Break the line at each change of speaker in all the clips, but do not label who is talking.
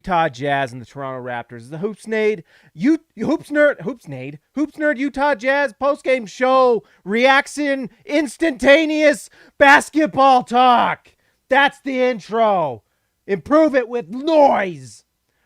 Utah Jazz and the Toronto Raptors. The Hoops Nerd Utah Jazz post-game show reaction, instantaneous basketball talk. That's the intro. Improve it with noise.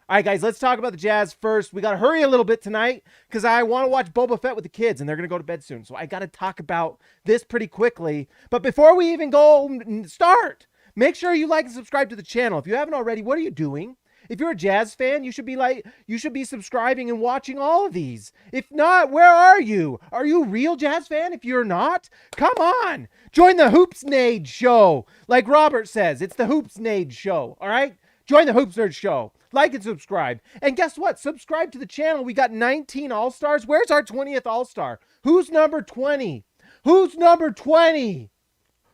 All right, guys, let's talk about the Jazz first. We got to hurry a little bit tonight because I want to watch Boba Fett with the kids, and they're going to go to bed soon. So I got to talk about this pretty quickly. But before we even go and start, make sure you like and subscribe to the channel. If you haven't already, what are you doing? If you're a Jazz fan, you should be subscribing and watching all of these. If not, where are you? Are you a real Jazz fan? If you're not, come on. Join the Hoops Nerd show. Like Robert says, it's the Hoops Nerd show. All right? Join the Hoops Nerd show. Like and subscribe. And guess what? Subscribe to the channel. We got 19 All-Stars. Where's our 20th All-Star? Who's number 20? Who's number 20?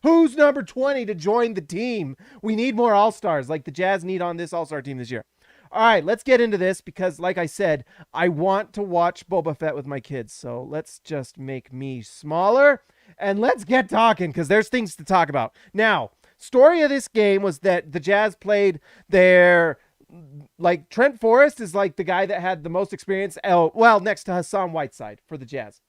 Who's number 20 to join the team? We need more All-Stars like the Jazz need on this All-Star team this year. All right, let's get into this because, like I said, I want to watch Boba Fett with my kids. So let's just make me smaller and let's get talking because there's things to talk about. Now, story of this game was that the Jazz played their... Like, Trent Forrest is like the guy that had the most experience. Well, next to Hassan Whiteside for the Jazz.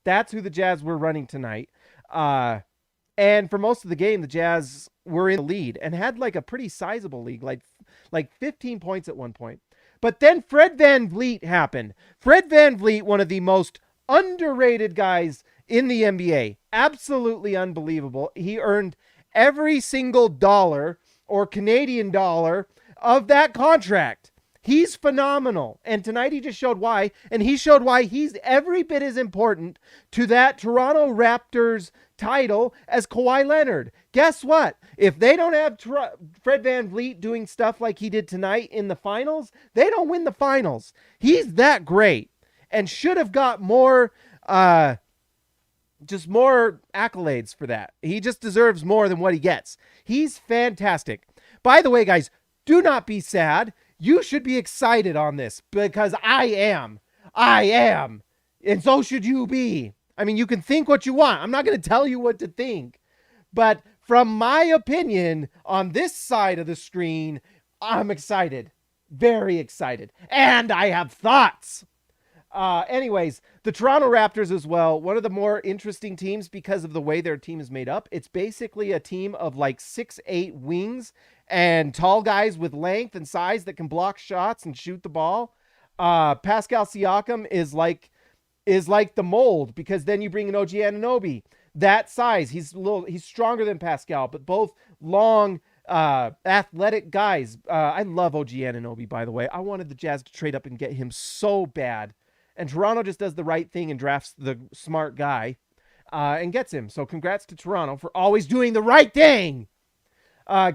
That's who the Jazz were running tonight. And for most of the game, the Jazz were in the lead and had like a pretty sizable lead, like 15 points at one point. But then Fred VanVleet happened. Fred VanVleet, one of the most underrated guys in the NBA. Absolutely unbelievable. He earned every single dollar or Canadian dollar of that contract. He's phenomenal. And tonight he just showed why. And he showed why he's every bit as important to that Toronto Raptors title as Kawhi Leonard. Guess what? If they don't have Fred VanVleet doing stuff like he did tonight in the finals, they don't win the finals. He's that great and should have got more, just more accolades for that. He just deserves more than what he gets. He's fantastic. By the way, guys, do not be sad. You should be excited on this because I am. And so should you be. I mean, you can think what you want. I'm not going to tell you what to think. But from my opinion on this side of the screen, I'm excited. Very excited. And I have thoughts. Anyways, the Toronto Raptors as well, one of the more interesting teams because of the way their team is made up. It's basically a team of like 6'8" wings and tall guys with length and size that can block shots and shoot the ball. Pascal Siakam is like the mold because then you bring in OG Anunoby. That size, he's stronger than Pascal, but both long, athletic guys. I love OG Anunoby, by the way. I wanted the Jazz to trade up and get him so bad. And Toronto just does the right thing and drafts the smart guy and gets him. So congrats to Toronto for always doing the right thing.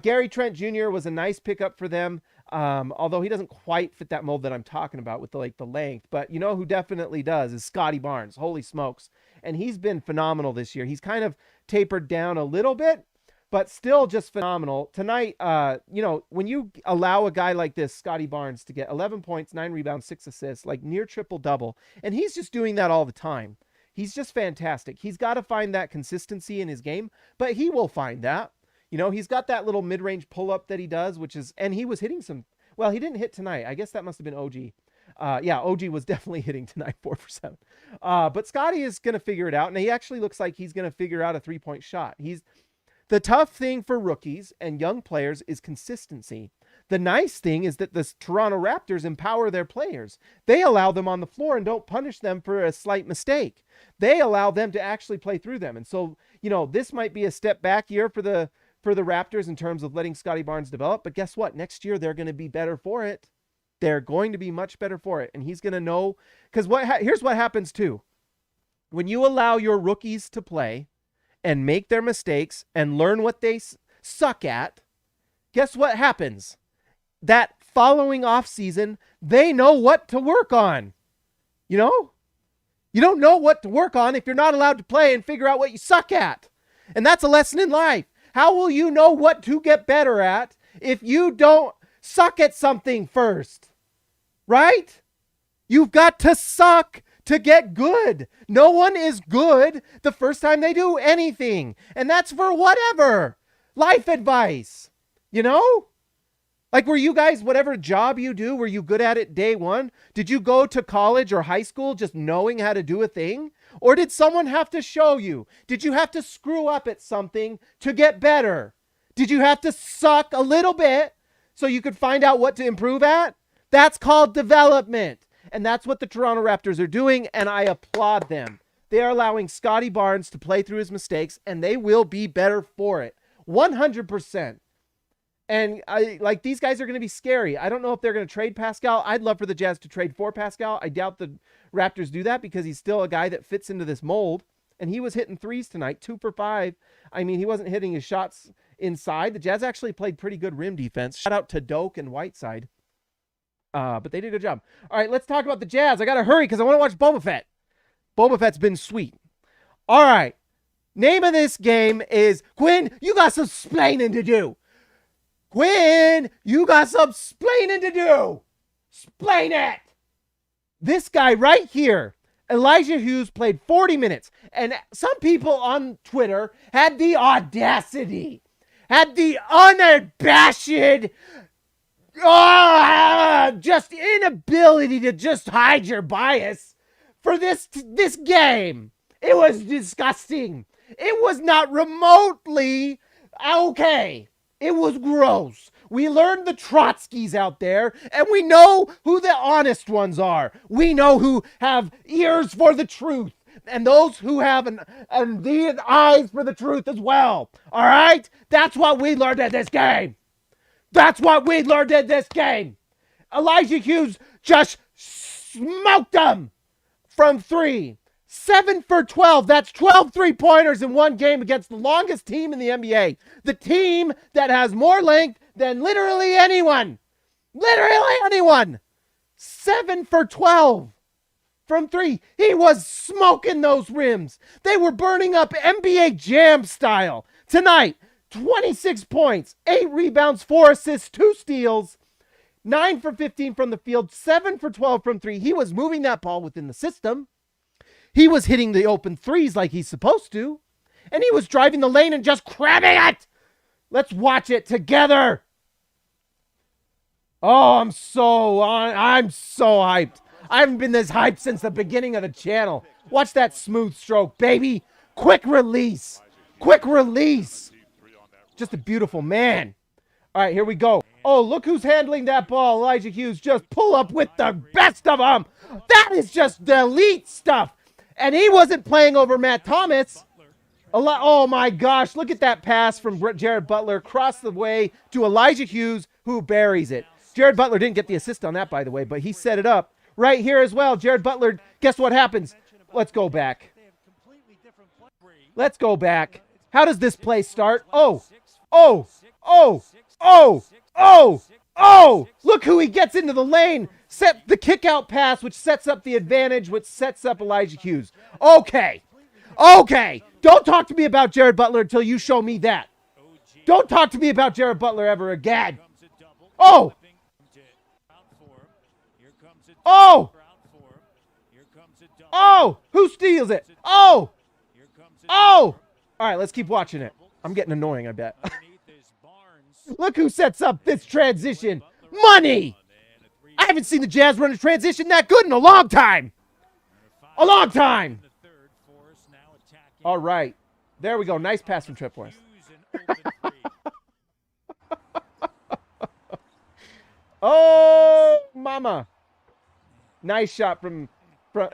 Gary Trent Jr. was a nice pickup for them, although he doesn't quite fit that mold that I'm talking about with the length. But you know who definitely does is Scotty Barnes. Holy smokes. And he's been phenomenal this year. He's kind of tapered down a little bit, but still just phenomenal. Tonight, when you allow a guy like this, Scotty Barnes, to get 11 points, 9 rebounds, 6 assists, like near triple-double, and he's just doing that all the time. He's just fantastic. He's got to find that consistency in his game, but he will find that. You know, he's got that little mid-range pull-up that he does, and he was hitting some, well, he didn't hit tonight. I guess that must have been OG. OG was definitely hitting tonight, 4 for 7. But Scotty is going to figure it out, and he actually looks like he's going to figure out a three-point shot. The tough thing for rookies and young players is consistency. The nice thing is that the Toronto Raptors empower their players. They allow them on the floor and don't punish them for a slight mistake. They allow them to actually play through them. And so, this might be a step back year for the Raptors in terms of letting Scotty Barnes develop. But guess what? Next year, they're going to be better for it. They're going to be much better for it. And he's going to know, because here's what happens too. When you allow your rookies to play and make their mistakes and learn what they suck at, guess what happens? That following offseason, they know what to work on. You don't know what to work on if you're not allowed to play and figure out what you suck at. And that's a lesson in life. How will you know what to get better at if you don't suck at something first? Right? You've got to suck to get good. No one is good the first time they do anything. And that's for whatever. Life advice. Like, were you guys, whatever job you do, were you good at it day one? Did you go to college or high school just knowing how to do a thing? Or did someone have to show you? Did you have to screw up at something to get better? Did you have to suck a little bit so you could find out what to improve at? That's called development. And that's what the Toronto Raptors are doing, and I applaud them. They are allowing Scotty Barnes to play through his mistakes, and they will be better for it. 100%. And these guys are going to be scary. I don't know if they're going to trade Pascal. I'd love for the Jazz to trade for Pascal. I doubt the Raptors do that because he's still a guy that fits into this mold. And he was hitting threes tonight, 2 for 5. I mean, he wasn't hitting his shots inside. The Jazz actually played pretty good rim defense. Shout out to Doak and Whiteside. But they did a good job. All right, let's talk about the Jazz. I got to hurry because I want to watch Boba Fett. Boba Fett's been sweet. All right. Name of this game is Quinn, you got some splaining to do. Quinn, you got some splaining to do. Splain it. This guy right here, Elijah Hughes, played 40 minutes. And some people on Twitter had the audacity, had the unabashed, just inability to just hide your bias for this game. It was disgusting. It was not remotely okay. It was gross. We learned the Trotskys out there, and we know who the honest ones are. We know who have ears for the truth, and those who have the eyes for the truth as well. All right? That's what we learned at this game. That's what we learned in this game. Elijah Hughes just smoked them from 3. 7 for 12. That's 12 3-pointers in one game against the longest team in the NBA. The team that has more length than literally anyone. Literally anyone. 7 for 12 from 3. He was smoking those rims. They were burning up NBA Jam style. Tonight, 26 points, 8 rebounds, 4 assists, 2 steals, 9 for 15 from the field, 7 for 12 from 3. He was moving that ball within the system. He was hitting the open threes like he's supposed to. And he was driving the lane and just crabbing it. Let's watch it together. Oh, I'm so hyped. I haven't been this hyped since the beginning of the channel. Watch that smooth stroke, baby. Quick release. Quick release. Just a beautiful man. All right, here we go. Oh, look who's handling that ball. Elijah Hughes just pull up with the best of them. That is just the elite stuff. And he wasn't playing over Matt Thomas. Oh, my gosh. Look at that pass from Jared Butler across the way to Elijah Hughes, who buries it. Jared Butler didn't get the assist on that, by the way, but he set it up right here as well. Jared Butler, guess what happens? Let's go back. Let's go back. How does this play start? Oh. Look who he gets into the lane. Set the kick out pass, which sets up the advantage, which sets up Elijah Hughes. Okay. Don't talk to me about Jared Butler until you show me that. Don't talk to me about Jared Butler ever again. Oh. Who steals it? Oh. All right, let's keep watching it. I'm getting annoying, I bet. Look who sets up this transition. Money! I haven't seen the Jazz run a transition that good in a long time. A long time. All right. There we go. Nice pass from Trent Forrest. Oh, mama. Nice shot from...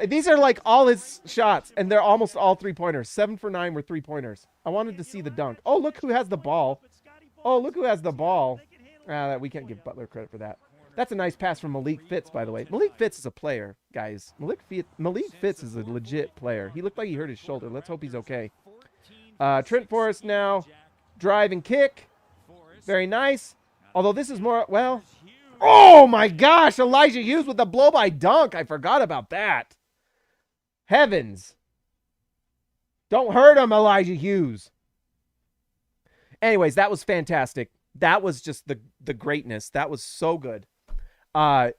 These are like all his shots, and they're almost all 3-pointers. 7 for 9 were 3-pointers. I wanted to see the dunk. Oh, look who has the ball. We can't give Butler credit for that. That's a nice pass from Malik Fitz, by the way. Malik Fitz is a player, guys. Malik Fitz is a legit player. He looked like he hurt his shoulder. Let's hope he's okay. Trent Forrest now. Drive and kick. Very nice. Although this is more, well... Oh, my gosh. Elijah Hughes with the blow-by dunk. I forgot about that. Heavens. Don't hurt him, Elijah Hughes. Anyways, that was fantastic. That was just the greatness. That was so good. The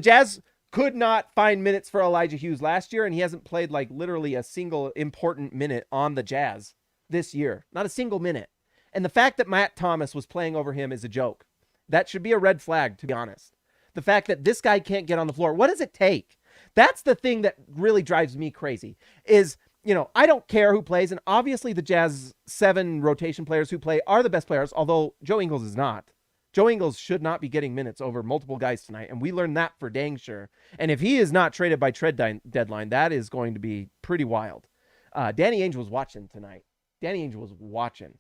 Jazz could not find minutes for Elijah Hughes last year, and he hasn't played like literally a single important minute on the Jazz this year. Not a single minute. And the fact that Matt Thomas was playing over him is a joke. That should be a red flag, to be honest. The fact that this guy can't get on the floor. What does it take? That's the thing that really drives me crazy is, I don't care who plays. And obviously the Jazz 7 rotation players who play are the best players, although Joe Ingles is not. Joe Ingles should not be getting minutes over multiple guys tonight. And we learned that for dang sure. And if he is not traded by trade deadline, that is going to be pretty wild. Danny Ainge was watching tonight. Danny Ainge was watching.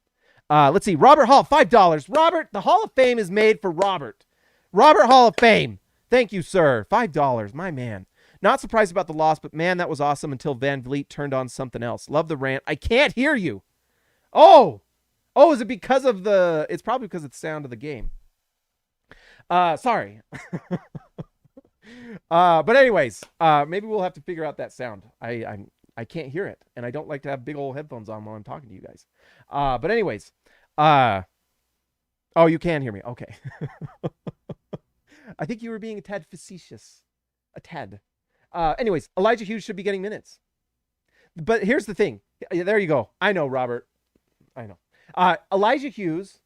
Let's see. Robert Hall, $5. Robert, the Hall of Fame is made for Robert. Robert Hall of Fame. Thank you, sir. $5. My man. Not surprised about the loss, but man, that was awesome until VanVleet turned on something else. Love the rant. I can't hear you. Oh, is it because of it's probably because of the sound of the game. Sorry. But anyways, maybe we'll have to figure out that sound. I can't hear it, and I don't like to have big old headphones on while I'm talking to you guys. But anyways, oh, you can hear me. Okay. I think you were being a tad facetious. A tad. Anyways, Elijah Hughes should be getting minutes. But here's the thing. There you go. I know, Robert. I know. Elijah Hughes,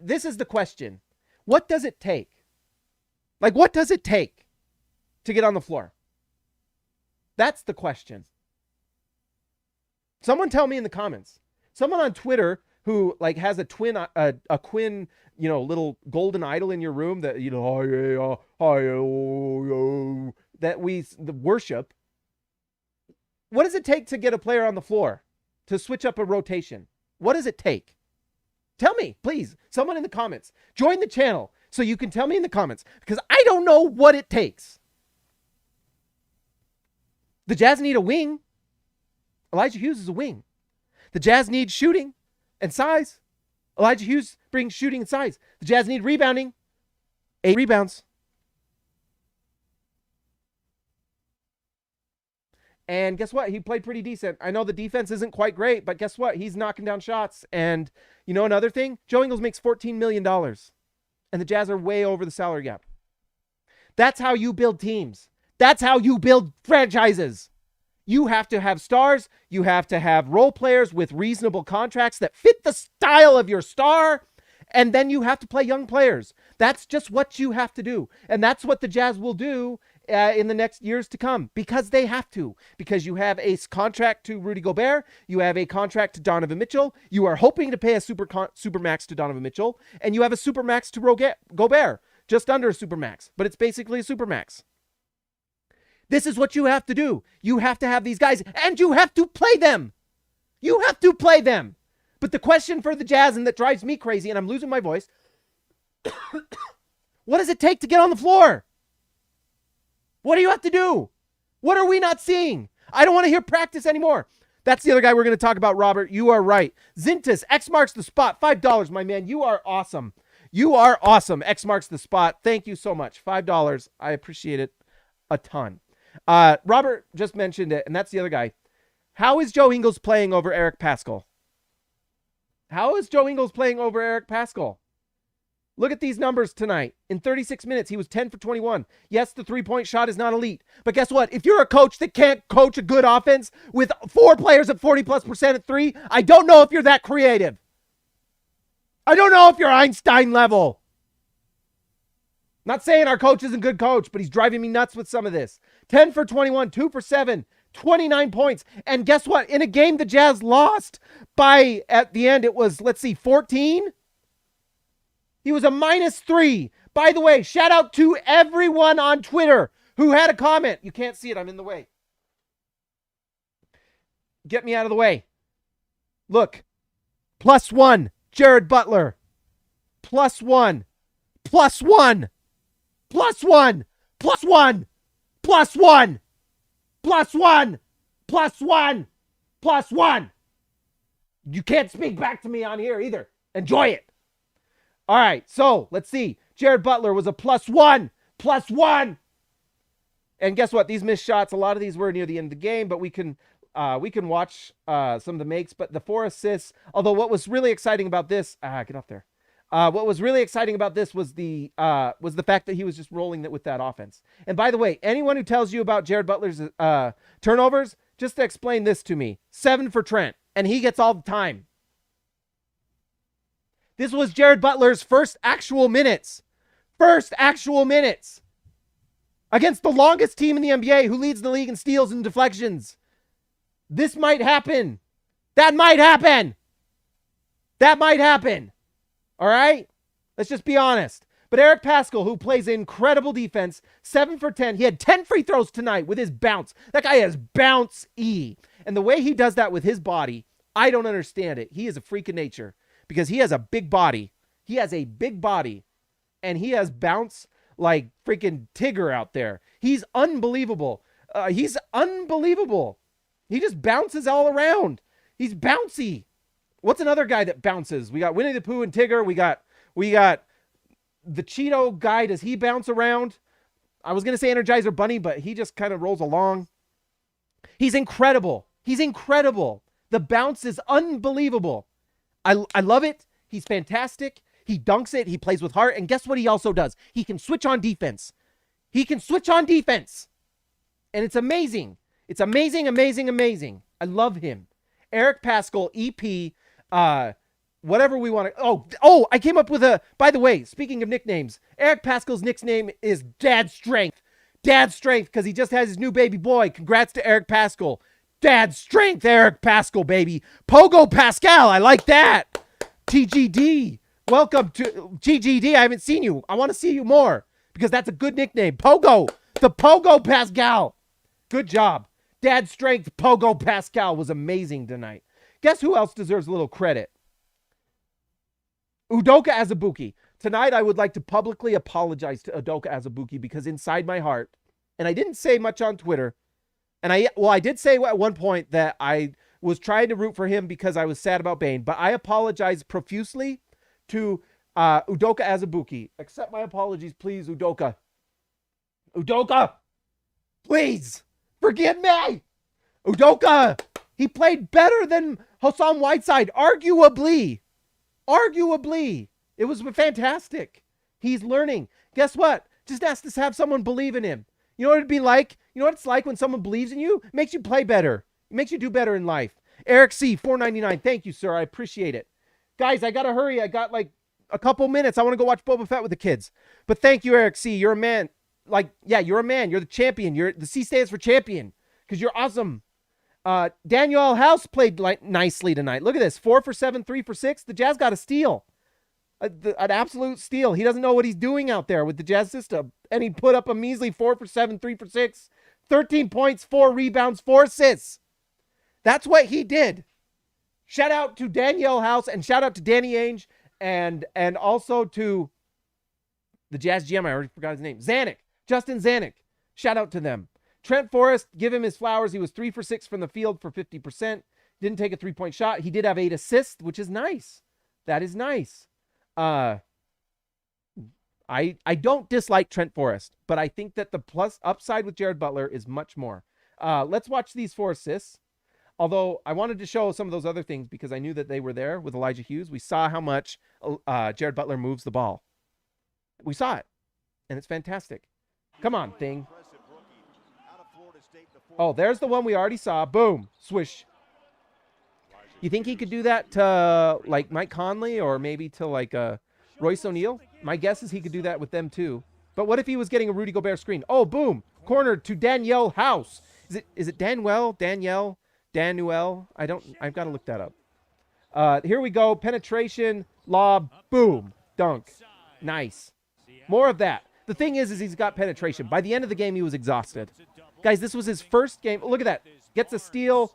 this is the question. What does it take? Like, what does it take to get on the floor? That's the question. Someone tell me in the comments. Someone on Twitter who has a Quinn, little golden idol in your room that, that we worship. What does it take to get a player on the floor, to switch up a rotation? What does it take? Tell me, please. Someone in the comments. Join the channel so you can tell me in the comments, because I don't know what it takes. The Jazz need a wing. Elijah Hughes is a wing. The Jazz need shooting and size. Elijah Hughes brings shooting and size. The Jazz need rebounding. 8 rebounds. And guess what? He played pretty decent. I know the defense isn't quite great, but guess what? He's knocking down shots. And another thing? Joe Ingles makes $14 million. And the Jazz are way over the salary gap. That's how you build teams. That's how you build franchises. You have to have stars. You have to have role players with reasonable contracts that fit the style of your star. And then you have to play young players. That's just what you have to do. And that's what the Jazz will do in the next years to come, because they have to. Because you have a contract to Rudy Gobert. You have a contract to Donovan Mitchell. You are hoping to pay a supermax to Donovan Mitchell. And you have a supermax to Gobert. Just under a supermax. But it's basically a supermax. This is what you have to do. You have to have these guys, and you have to play them. You have to play them. But the question for the Jazz, and that drives me crazy, and I'm losing my voice, what does it take to get on the floor? What do you have to do? What are we not seeing? I don't want to hear practice anymore. That's the other guy we're going to talk about, Robert. You are right. Zintas, X marks the spot. $5, my man. You are awesome. You are awesome. X marks the spot. Thank you so much. $5. I appreciate it a ton. Robert just mentioned it, and that's the other guy. How is Joe Ingles playing over Eric Paschall? How is Joe Ingles playing over Eric Paschall? Look at these numbers tonight. In 36 minutes, he was 10 for 21. Yes, the three-point shot is not elite. But guess what? If you're a coach that can't coach a good offense with 4 players at 40+% at 3, I don't know if you're that creative. I don't know if you're Einstein level. Not saying our coach isn't a good coach, but he's driving me nuts with some of this. 10 for 21, 2 for 7, 29 points. And guess what? In a game the Jazz lost by, at the end, it was, 14? He was a -3. By the way, shout out to everyone on Twitter who had a comment. You can't see it. I'm in the way. Get me out of the way. Look. +1. Jared Butler. +1. +1. +1. +1. +1. +1. +1. +1. You can't speak back to me on here either. Enjoy it. All right, so let's see. Jared Butler was a +1. +1. And guess what? These missed shots, a lot of these were near the end of the game, but we can watch some of the makes. But the 4 assists, although what was really exciting about this, get up there. What was really exciting about this was the fact that he was just rolling it with that offense. And by the way, anyone who tells you about Jared Butler's turnovers, just to explain this to me. 7 for Trent, and he gets all the time. This was Jared Butler's first actual minutes First actual minutes against the longest team in the NBA who leads the league in steals and deflections. This might happen. That might happen. That might happen. All right? Let's just be honest. But Eric Paschall, who plays incredible defense, 7 for 10. He had 10 free throws tonight with his bounce. That guy has bounce-y. And the way he does that with his body, I don't understand it. He is a freak of nature because he has a big body. He has a big body. And he has bounce like freaking Tigger out there. He's unbelievable. He's unbelievable. He just bounces all around. He's bouncy. What's another guy that bounces? We got Winnie the Pooh and Tigger. We got the Cheeto guy. Does he bounce around? I was going to say Energizer Bunny, but he just kind of rolls along. He's incredible. He's incredible. The bounce is unbelievable. I love it. He's fantastic. He dunks it. He plays with heart. And guess what he also does? He can switch on defense. He can switch on defense. And it's amazing. It's amazing, amazing, amazing. I love him. Eric Paschall, EP, whatever we want to. Oh, I came up with by the way, speaking of nicknames, Eric Paschall's nickname is Dad Strength. Dad Strength, because he just has his new baby boy. Congrats to Eric Paschall. Dad Strength, Eric Paschall, baby. Pogo Pascal, I like that. TGD, welcome to GGD. I haven't seen you. I want to see you more because that's a good nickname. Pogo, the Pogo Pascal. Good job. Dad Strength, Pogo Pascal was amazing tonight. Guess who else deserves a little credit? Udoka Azubuike. Tonight, I would like to publicly apologize to Udoka Azubuike because inside my heart, and I didn't say much on Twitter, and I did say at one point that I was trying to root for him because I was sad about Bane, but I apologize profusely to Udoka Azubuike. Accept my apologies, please, Udoka. Udoka, please. Forgive me! Udoka! He played better than Hassan Whiteside, arguably. Arguably. It was fantastic. He's learning. Guess what? Just has to have someone believe in him. You know what it'd be like? You know what it's like when someone believes in you? It makes you play better. It makes you do better in life. Eric C, $4.99. Thank you, sir. I appreciate it. Guys, I gotta hurry. I got like a couple minutes. I want to go watch Boba Fett with the kids. But thank you, Eric C. You're a man. You're a man. You're the champion. The C stands for champion because you're awesome. Daniel House played nicely tonight. Look at this. 4 for 7, 3 for 6. The Jazz got a steal. An absolute steal. He doesn't know what he's doing out there with the Jazz system. And he put up a measly 4 for 7, 3 for 6. 13 points, 4 rebounds, 4 assists. That's what he did. Shout out to Danielle House and shout out to Danny Ainge and also to the Jazz GM. I already forgot his name. Zanuck. Justin Zanuck. Shout out to them. Trent Forrest, give him his flowers. He was 3 for 6 from the field for 50%. Didn't take a 3-point shot. He did have 8 assists, which is nice. That is nice. I don't dislike Trent Forrest, but I think that the plus upside with Jared Butler is much more. Let's watch these 4 assists. Although I wanted to show some of those other things because I knew that they were there with Elijah Hughes. We saw how much Jared Butler moves the ball. We saw it, and it's fantastic. Come on, thing. Oh, there's the one we already saw. Boom. Swish. You think he could do that to like Mike Conley or maybe to like Royce O'Neale? My guess is he could do that with them too. But what if he was getting a Rudy Gobert screen? Oh, boom. Corner to Danielle House. Is it Danielle? I've got to look that up. Here we go. Penetration, lob, boom, dunk. Nice. More of that. The thing is he's got penetration. By the end of the game, he was exhausted. Guys, this was his first game. Look at that. Gets a steal,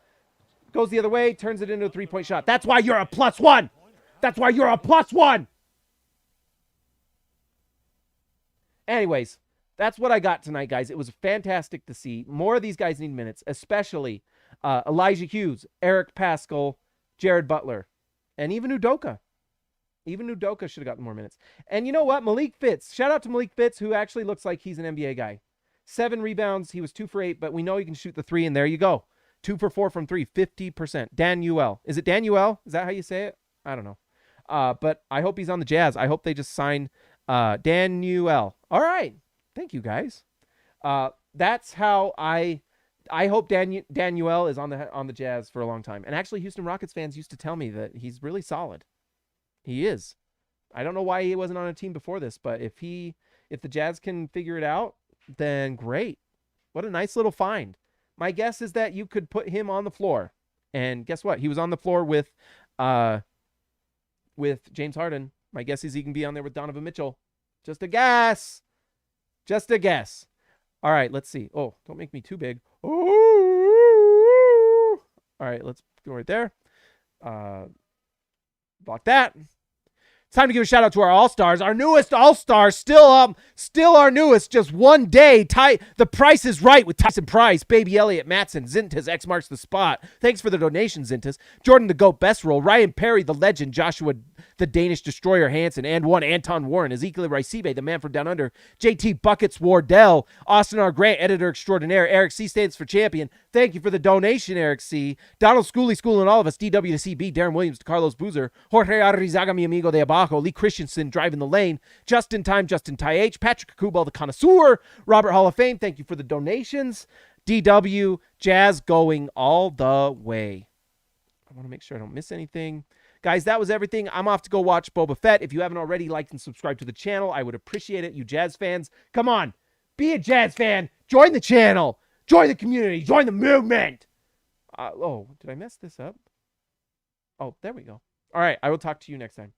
goes the other way, turns it into a 3-point shot. That's why you're a +1. That's why you're a +1. Anyways, that's what I got tonight, guys. It was fantastic to see. More of these guys need minutes, especially Elijah Hughes, Eric Paschall, Jared Butler, and even Udoka. Even Udoka should have gotten more minutes. And you know what? Malik Fitz. Shout out to Malik Fitz, who actually looks like he's an NBA guy. 7 rebounds. He was 2 for 8, but we know he can shoot the 3, and there you go. 2 for 4 from 3, 50%. Danuel. Is it Danuel? Is that how you say it? I don't know. But I hope he's on the Jazz. I hope they just sign Danuel. All right. Thank you, guys. That's how I hope Danuel is on the Jazz for a long time. And actually, Houston Rockets fans used to tell me that he's really solid. He is. I don't know why he wasn't on a team before this, but if he If the Jazz can figure it out, then great. What a nice little find. My guess is that you could put him on the floor. And guess what? He was on the floor with James Harden. My guess is he can be on there with Donovan Mitchell. Just a guess. Just a guess. All right, let's see. Oh, don't make me too big. Ooh. All right, let's go right there. Block that. It's time to give a shout out to our All-Stars. Our newest All-Star, still our newest, just one day. The Price is Right with Tyson Price, Baby Elliott, Matson, Zintas, X marks the spot. Thanks for the donation, Zintas. Jordan the GOAT Best Roll, Ryan Perry, the legend, Joshua the Danish Destroyer Hansen, and one Anton Warren, Ezekiel Recibe, the man from down under, JT Buckets Wardell, Austin R. Grant, editor extraordinaire, Eric C. stands for champion. Thank you for the donation, Eric C. Donald Schooley schooling all of us, DW to CB, Darren Williams to Carlos Boozer, Jorge Arrizaga, mi amigo de abajo, Lee Christensen driving the lane, Justin Time, Justin Ty H, Patrick Kubal, the connoisseur, Robert Hall of Fame, thank you for the donations. DW, Jazz going all the way. I want to make sure I don't miss anything. Guys, that was everything. I'm off to go watch Boba Fett. If you haven't already liked and subscribed to the channel, I would appreciate it. You Jazz fans, come on. Be a Jazz fan. Join the channel. Join the community. Join the movement. Oh, did I mess this up? Oh, there we go. All right, I will talk to you next time.